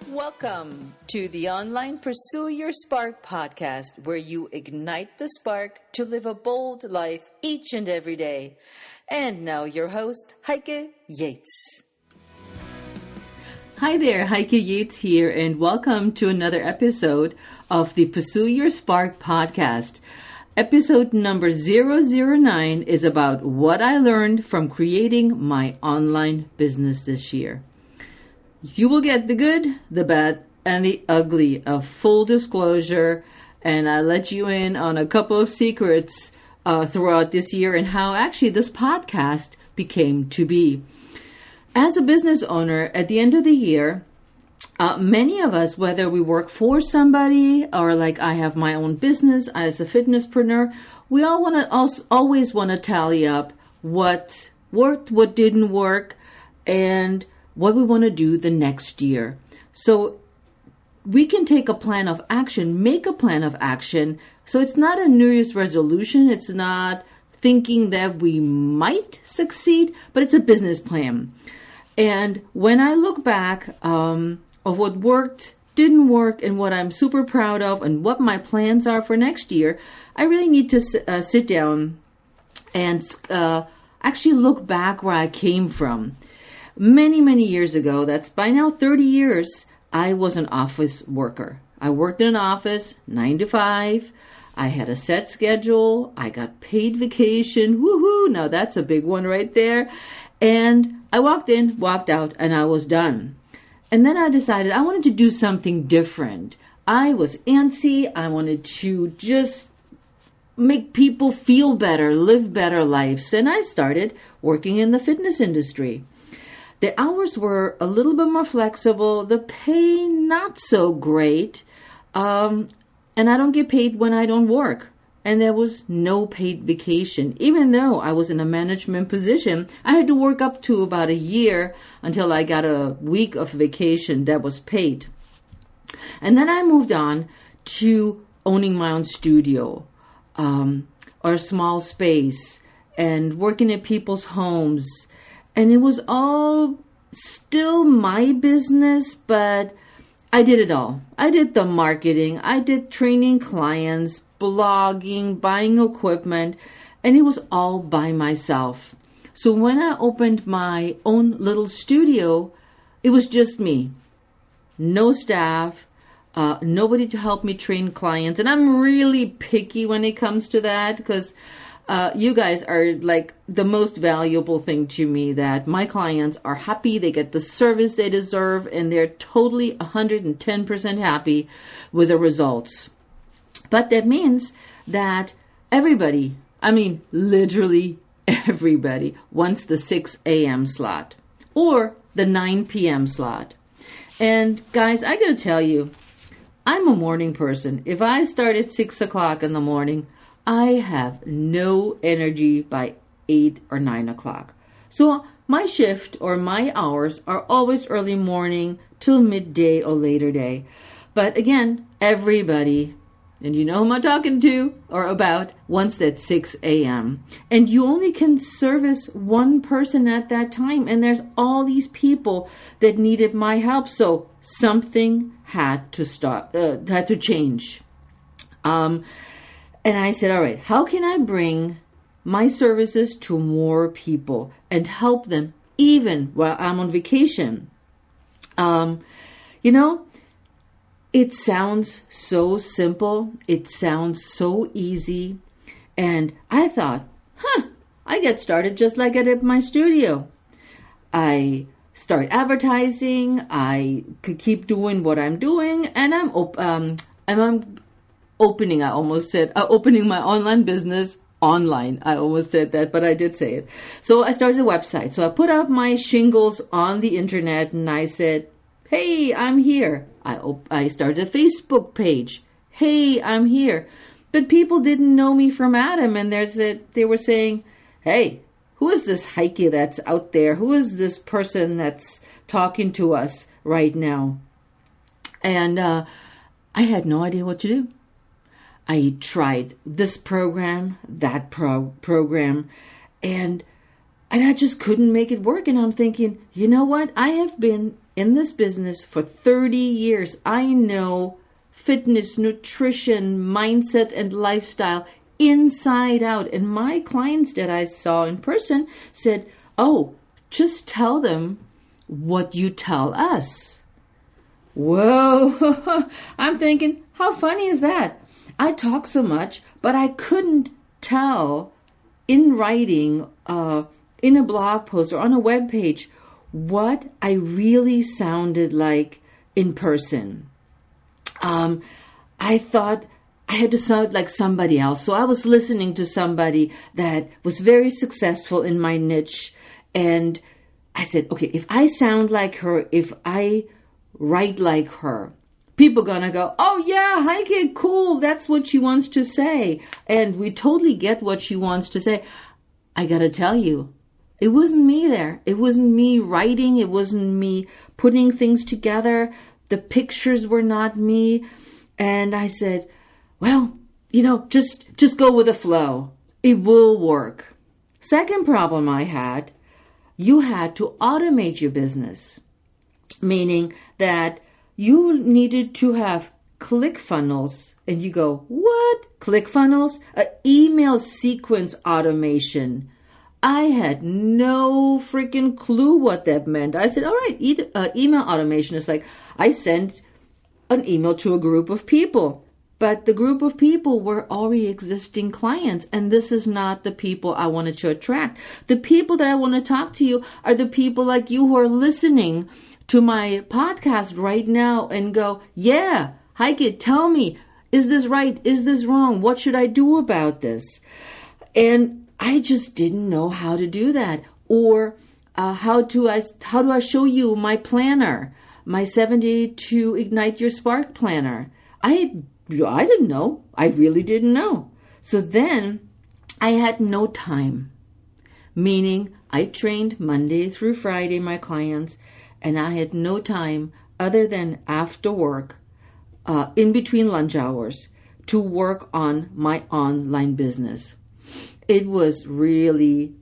Welcome to the Online Pursue Your Spark podcast, where you ignite the spark to live a bold life each and every day. And now your host, Heike Yates. Hi there, Heike Yates here, and welcome to another episode of the Pursue Your Spark podcast. Episode number 009 is about what I learned from creating my online business this year. You will get the good, the bad, and the ugly of full disclosure, and I let you in on a couple of secrets throughout this year and how actually this podcast became to be. As a business owner, at the end of the year, many of us, whether we work for somebody or like I have my own business as a fitnesspreneur, we all always want to tally up what worked, what didn't work, and what we want to do the next year. So we can take a plan of action, make a plan of action. So it's not a New Year's resolution. It's not thinking that we might succeed, but it's a business plan. And when I look back of what worked, didn't work, and what I'm super proud of and what my plans are for next year, I really need to sit down and actually look back where I came from. Many years ago, that's by now 30 years, I was an office worker. I worked in an office, 9 to 5. I had a set schedule. I got paid vacation. Woohoo! Now that's a big one right there. And I walked in, walked out, and I was done. And then I decided I wanted to do something different. I was antsy. I wanted to just make people feel better, live better lives. And I started working in the fitness industry. The hours were a little bit more flexible, the pay not so great, and I don't get paid when I don't work. And there was no paid vacation. Even though I was in a management position, I had to work up to about a year until I got a week of vacation that was paid. And then I moved on to owning my own studio or a small space and working in people's homes. And it was all still my business, but I did it all. I did the marketing. I did training clients, blogging, buying equipment, and it was all by myself. So when I opened my own little studio, it was just me. No staff, nobody to help me train clients. And I'm really picky when it comes to that because you guys are like the most valuable thing to me, that my clients are happy, they get the service they deserve, and they're totally 110% happy with the results. But that means that everybody, I mean literally everybody, wants the 6 a.m. slot or the 9 p.m. slot. And guys, I gotta tell you, I'm a morning person. If I start at 6 o'clock in the morning, I have no energy by 8 or 9 o'clock. So my shift or my hours are always early morning till midday or later day. But again, everybody, and you know who I'm talking to or about, wants that 6 a.m. And you only can service one person at that time. And there's all these people that needed my help. So something had to change. And I said, all right, how can I bring my services to more people and help them even while I'm on vacation? It sounds so simple. It sounds so easy. And I thought, I get started just like I did in my studio. I start advertising. I could keep doing what I'm doing. And I'm opening my online business online. I almost said that, but I did say it. So I started a website. So I put up my shingles on the internet and I said, hey, I'm here. I started a Facebook page. Hey, I'm here. But people didn't know me from Adam, and they were saying, hey, who is this Heike that's out there? Who is this person that's talking to us right now? And I had no idea what to do. I tried this program, that program, and And I just couldn't make it work. And I'm thinking, you know what? I have been in this business for 30 years. I know fitness, nutrition, mindset, and lifestyle inside out. And my clients that I saw in person said, oh, just tell them what you tell us. Whoa, I'm thinking, how funny is that? I talk so much, but I couldn't tell in writing, in a blog post or on a web page, what I really sounded like in person. I thought I had to sound like somebody else. So I was listening to somebody that was very successful in my niche. And I said, okay, if I sound like her, if I write like her, people gonna go, oh yeah, Heike, cool, that's what she wants to say. And we totally get what she wants to say. I gotta tell you, it wasn't me there. It wasn't me writing. It wasn't me putting things together. The pictures were not me. And I said, well, just go with the flow. It will work. Second problem I had, you had to automate your business, meaning that you needed to have ClickFunnels. And you go, what? ClickFunnels? An email sequence automation. I had no freaking clue what that meant. I said, all right, email automation is like, I sent an email to a group of people, but the group of people were already existing clients, and this is not the people I wanted to attract. The people that I want to talk to you are the people like you who are listening to my podcast right now and go, yeah, Heike, tell me, is this right? Is this wrong? What should I do about this? And I just didn't know how to do that. Or how do I show you my planner, my 7-day to Ignite Your Spark planner? I didn't know. I really didn't know. So then I had no time, meaning I trained Monday through Friday my clients, and I had no time other than after work, in between lunch hours, to work on my online business. It was really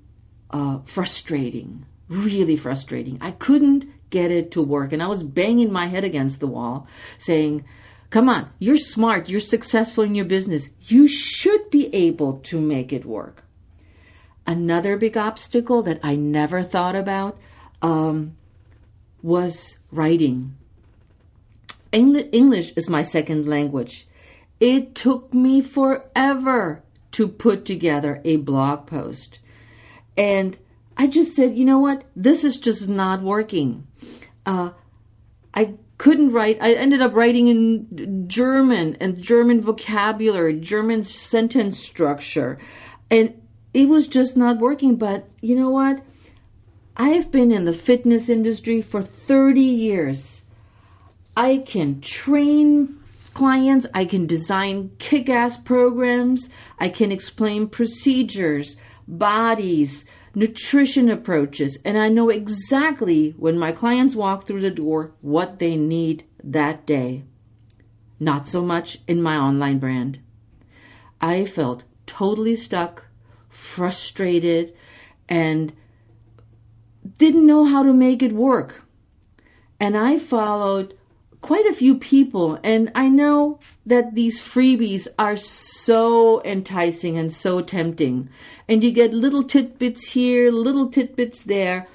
frustrating, really frustrating. I couldn't get it to work. And I was banging my head against the wall saying, come on, you're smart. You're successful in your business. You should be able to make it work. Another big obstacle that I never thought about was writing. English is my second language. It took me forever to put together a blog post. And I just said, you know what? This is just not working. I couldn't write. I ended up writing in German and German vocabulary, German sentence structure. And it was just not working. But you know what? I've been in the fitness industry for 30 years. I can train clients, I can design kick-ass programs, I can explain procedures, bodies, nutrition approaches, and I know exactly when my clients walk through the door what they need that day. Not so much in my online brand. I felt totally stuck, frustrated, and didn't know how to make it work. And I followed quite a few people, and I know that these freebies are so enticing and so tempting, and you get little tidbits here, little tidbits there,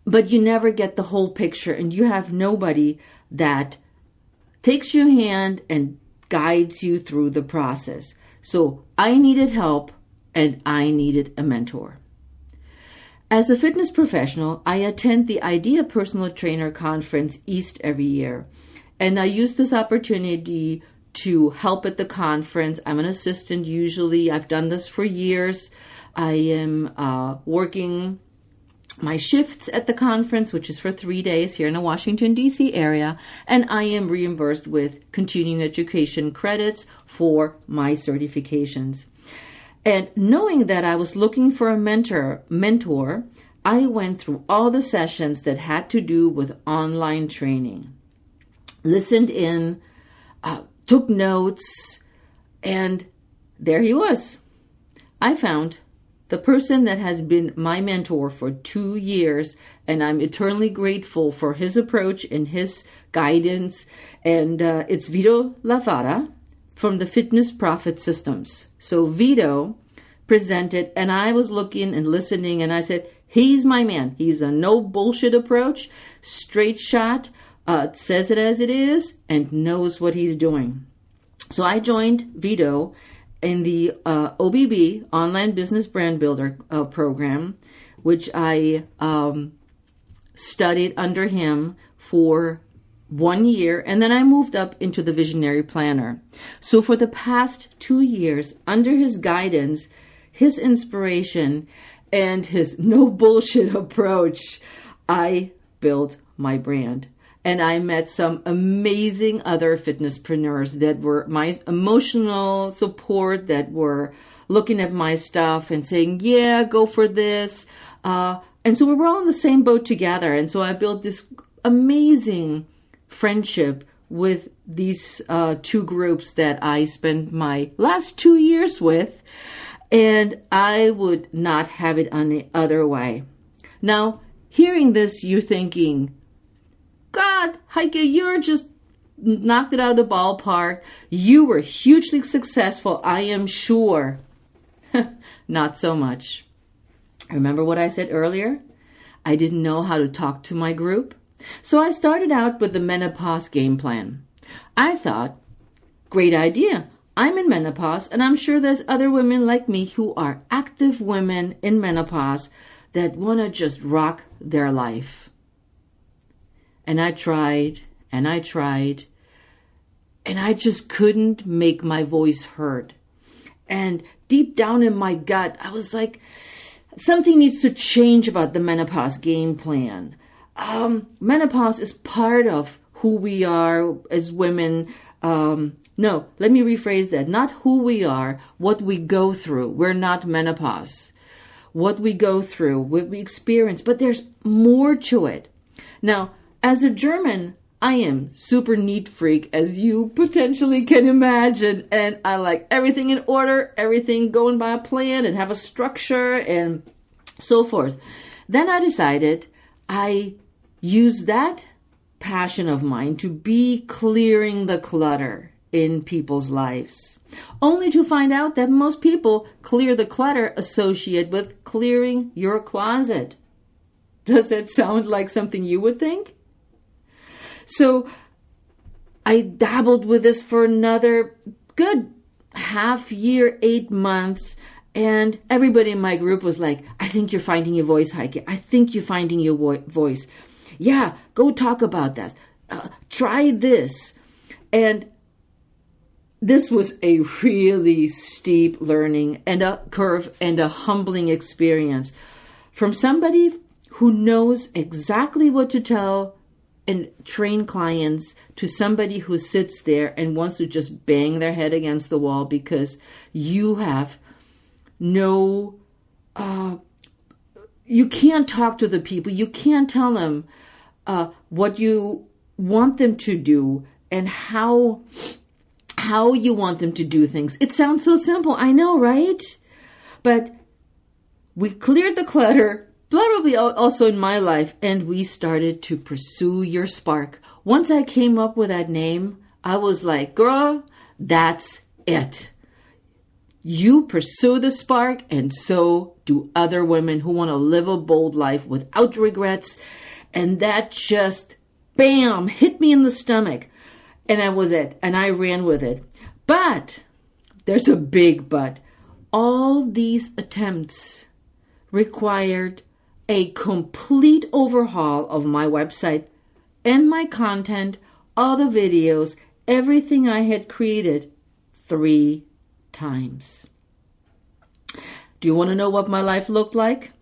but you never get the whole picture, and you have nobody that takes your hand and guides you through the process. So I needed help, and I needed a mentor. As a fitness professional, I attend the Idea Personal Trainer Conference East every year, and I use this opportunity to help at the conference. I'm an assistant usually. I've done this for years. I am working my shifts at the conference, which is for 3 days here in the Washington, D.C. area, and I am reimbursed with continuing education credits for my certifications. And knowing that I was looking for a mentor, I went through all the sessions that had to do with online training, listened in, took notes, and there he was. I found the person that has been my mentor for 2 years, and I'm eternally grateful for his approach and his guidance. And it's Vito Lavada from the Fitness Profit Systems. So Vito presented, and I was looking and listening, and I said, he's my man. He's a no bullshit approach, straight shot, says it as it is, and knows what he's doing. So I joined Vito in the OBB, Online Business Brand Builder program, which I studied under him for 1 year, and then I moved up into the Visionary Planner. So for the past 2 years, under his guidance, his inspiration, and his no bullshit approach, I built my brand. And I met some amazing other fitnesspreneurs that were my emotional support, that were looking at my stuff and saying, yeah, go for this. And so we were all in the same boat together. And so I built this amazing friendship with these two groups that I spent my last 2 years with. And I would not have it any other way. Now, hearing this, you're thinking, God, Heike, you're just knocked it out of the ballpark. You were hugely successful, I am sure. Not so much. Remember what I said earlier? I didn't know how to talk to my group. So I started out with the Menopause game plan. I thought, great idea. I'm in menopause, and I'm sure there's other women like me who are active women in menopause that want to just rock their life. And I tried, and I tried, and I just couldn't make my voice heard. And deep down in my gut, I was like, something needs to change about the menopause game plan. Menopause is part of who we are as women. No, let me rephrase that. Not who we are, what we go through. We're not menopause. What we go through, what we experience, but there's more to it. Now, as a German, I am super neat freak, as you potentially can imagine. And I like everything in order, everything going by a plan and have a structure and so forth. Then I decided I use that passion of mine to be clearing the clutter in people's lives, only to find out that most people clear the clutter associated with clearing your closet. Does that sound like something you would think? So I dabbled with this for another good half year, 8 months, and everybody in my group was like, I think you're finding your voice, Heike. I think you're finding your voice. Yeah, go talk about that. Try this. And this was a really steep learning and a curve and a humbling experience from somebody who knows exactly what to tell and train clients to somebody who sits there and wants to just bang their head against the wall because you have no, you can't talk to the people. You can't tell them what you want them to do and how you want them to do things. It sounds so simple. I know, right? But we cleared the clutter, probably also in my life, and we started to pursue your spark. Once I came up with that name, I was like, girl, that's it. You pursue the spark, and so do other women who want to live a bold life without regrets. And that just, bam, hit me in the stomach. And that was it. And I ran with it. But, there's a big but. All these attempts required a complete overhaul of my website and my content, all the videos, everything I had created 3 times. Do you want to know what my life looked like?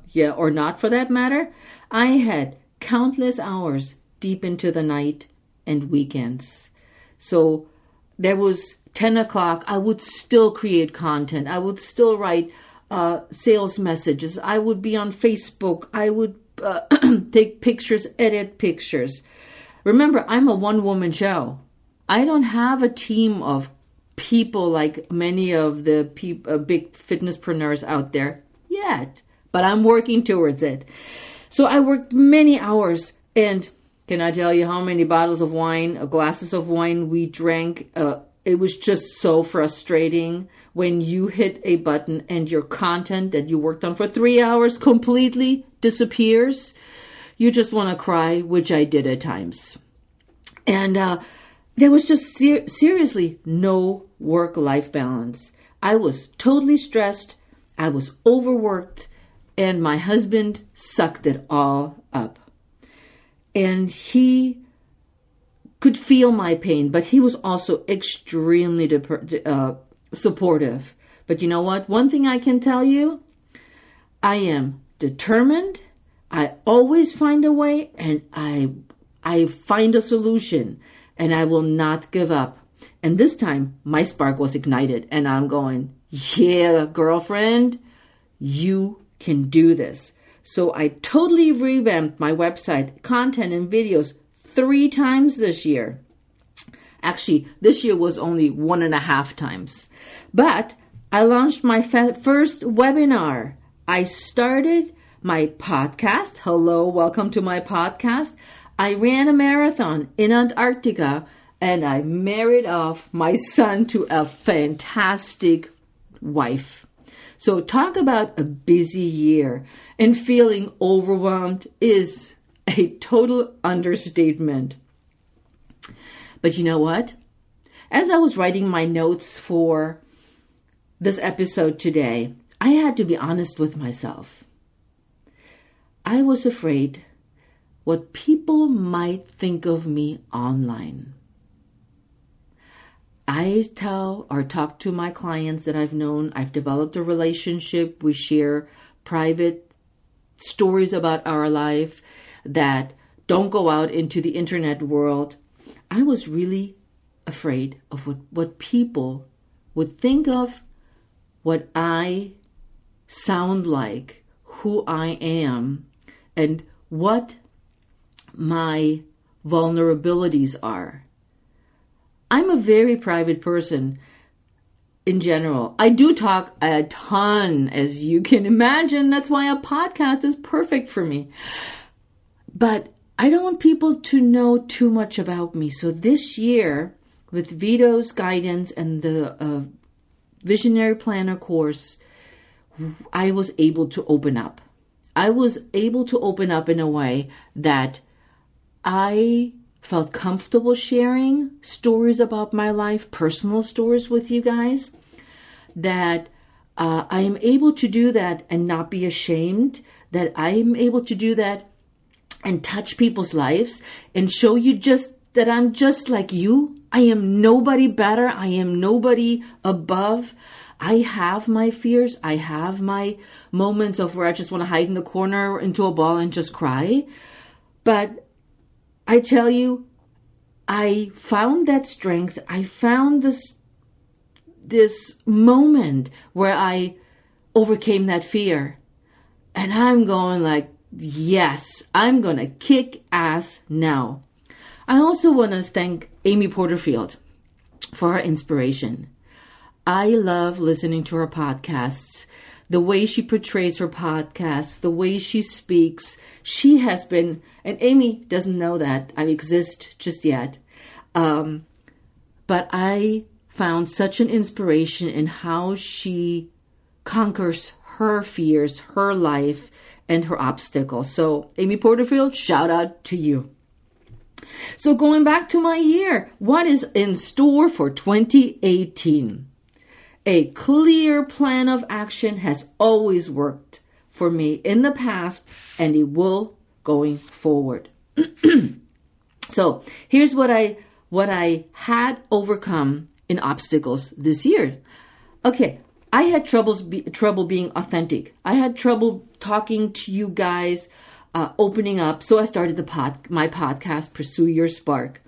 Yeah, or not for that matter. I had countless hours deep into the night and weekends. So there was 10 o'clock. I would still create content. I would still write sales messages. I would be on Facebook. I would take pictures, edit pictures. Remember, I'm a one-woman show. I don't have a team of people like many of the big fitnesspreneurs out there yet, but I'm working towards it. So I worked many hours, and can I tell you how many bottles of wine, glasses of wine we drank? It was just so frustrating when you hit a button and your content that you worked on for 3 hours completely disappears. You just want to cry, which I did at times. And there was just seriously no work-life balance. I was totally stressed. I was overworked. And my husband sucked it all up. And he could feel my pain, but he was also extremely supportive. But you know what? One thing I can tell you, I am determined. I always find a way, and I find a solution, and I will not give up. And this time, my spark was ignited, and I'm going, yeah, girlfriend, you can do this. So I totally revamped my website, content, and videos 3 times this year. Actually, this year was only 1.5 times. But I launched my first webinar. I started my podcast. Hello, welcome to my podcast. I ran a marathon in Antarctica, and I married off my son to a fantastic wife. So talk about a busy year, and feeling overwhelmed is a total understatement. But you know what? As I was writing my notes for this episode today, I had to be honest with myself. I was afraid what people might think of me online. I tell or talk to my clients that I've known. I've developed a relationship. We share private stories about our life that don't go out into the internet world. I was really afraid of what people would think of what I sound like, who I am, and what my vulnerabilities are. I'm a very private person in general. I do talk a ton, as you can imagine. That's why a podcast is perfect for me. But I don't want people to know too much about me. So this year, with Vito's guidance and the Visionary Planner course, I was able to open up. I was able to open up in a way that I felt comfortable sharing stories about my life, personal stories with you guys, that I am able to do that and not be ashamed, that I am able to do that and touch people's lives and show you just that I'm just like you. I am nobody better. I am nobody above. I have my fears. I have my moments of where I just want to hide in the corner into a ball and just cry. But I tell you, I found that strength. I found this moment where I overcame that fear. And I'm going like, yes, I'm going to kick ass now. I also want to thank Amy Porterfield for her inspiration. I love listening to her podcasts, the way she portrays her podcasts, the way she speaks. She has been, and Amy doesn't know that I exist just yet, but I found such an inspiration in how she conquers her fears, her life, and her obstacles. So, Amy Porterfield, shout out to you. So going back to my year, what is in store for 2018? A clear plan of action has always worked for me in the past, and it will going forward. So here's what I had overcome in obstacles this year. Okay, I had trouble being authentic. I had trouble talking to you guys, opening up. So I started my podcast, Pursue Your Spark.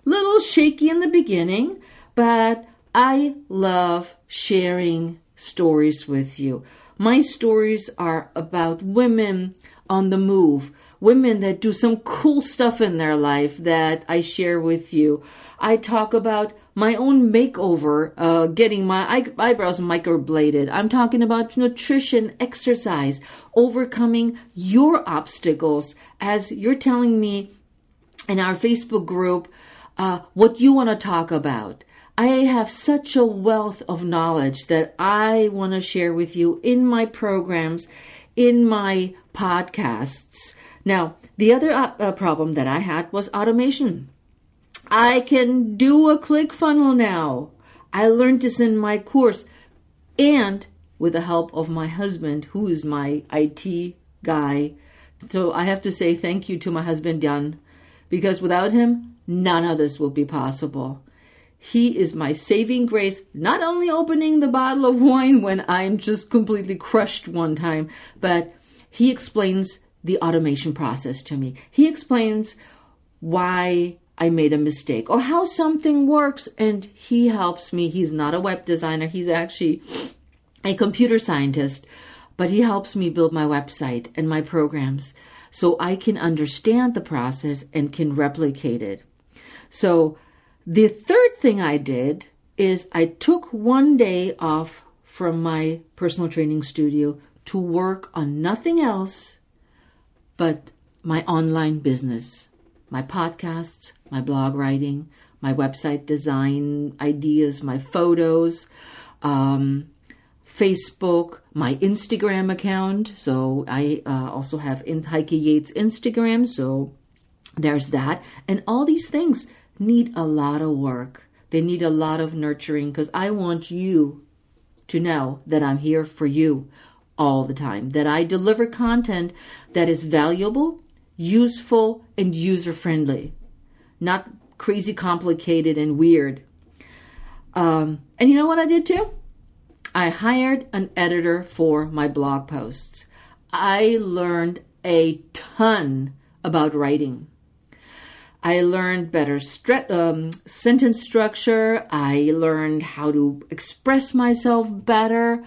Little shaky in the beginning, but I love sharing stories with you. My stories are about women on the move, women that do some cool stuff in their life that I share with you. I talk about my own makeover, getting my eyebrows microbladed. I'm talking about nutrition, exercise, overcoming your obstacles as you're telling me in our Facebook group what you want to talk about. I have such a wealth of knowledge that I want to share with you in my programs, in my podcasts. Now, the other problem that I had was automation. I can do a ClickFunnels now. I learned this in my course and with the help of my husband, who is my IT guy. So I have to say thank you to my husband, Jan, because without him, none of this will be possible. He is my saving grace, not only opening the bottle of wine when I'm just completely crushed one time, but he explains the automation process to me. He explains why I made a mistake or how something works, and he helps me. He's not a web designer. He's actually a computer scientist, but he helps me build my website and my programs so I can understand the process and can replicate it. So the third thing I did is I took one day off from my personal training studio to work on nothing else but my online business, my podcasts, my blog writing, my website design ideas, my photos, Facebook, my Instagram account. So I also have Heike Yates Instagram. So there's that. And all these things need a lot of work. They need a lot of nurturing because I want you to know that I'm here for you all the time, that I deliver content that is valuable, useful, and user-friendly, not crazy complicated and weird. And you know what I did too? I hired an editor for my blog posts. I learned a ton about writing. I learned better sentence structure. I learned how to express myself better.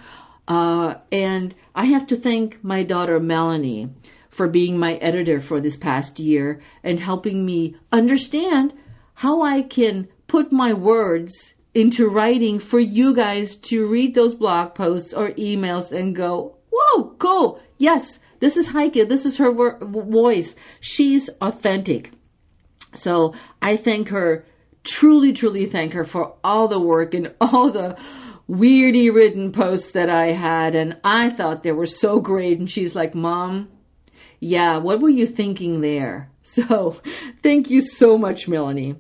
And I have to thank my daughter, Melanie, for being my editor for this past year and helping me understand how I can put my words into writing for you guys to read those blog posts or emails and go, whoa, cool. Yes, this is Heike. This is her voice. She's authentic. So I thank her, truly, truly thank her for all the work and all the weirdy written posts that I had. And I thought they were so great. And she's like, Mom, yeah, what were you thinking there? So thank you so much, Melanie.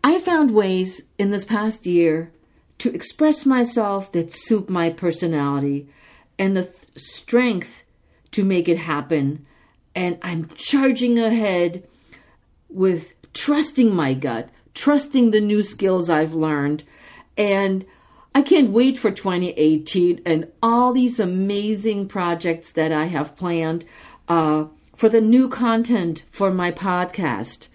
I found ways in this past year to express myself that suit my personality and the strength to make it happen. And I'm charging ahead with trusting my gut, trusting the new skills I've learned. And I can't wait for 2018 and all these amazing projects that I have planned for the new content for my podcast.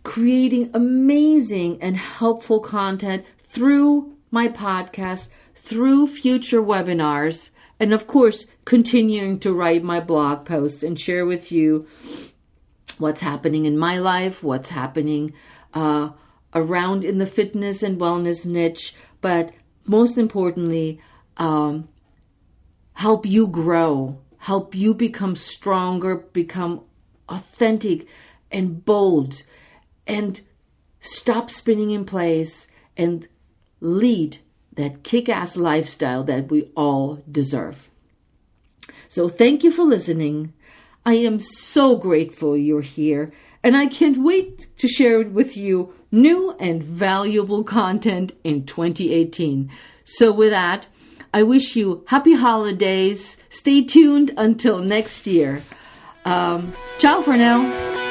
Creating amazing and helpful content through my podcast, through future webinars, and of course, continuing to write my blog posts and share with you what's happening in my life, what's happening around in the fitness and wellness niche, but most importantly, help you grow, help you become stronger, become authentic and bold, and stop spinning in place and lead that kick-ass lifestyle that we all deserve. So thank you for listening. I am so grateful you're here, and I can't wait to share with you new and valuable content in 2018. So with that, I wish you happy holidays. Stay tuned until next year. Ciao for now.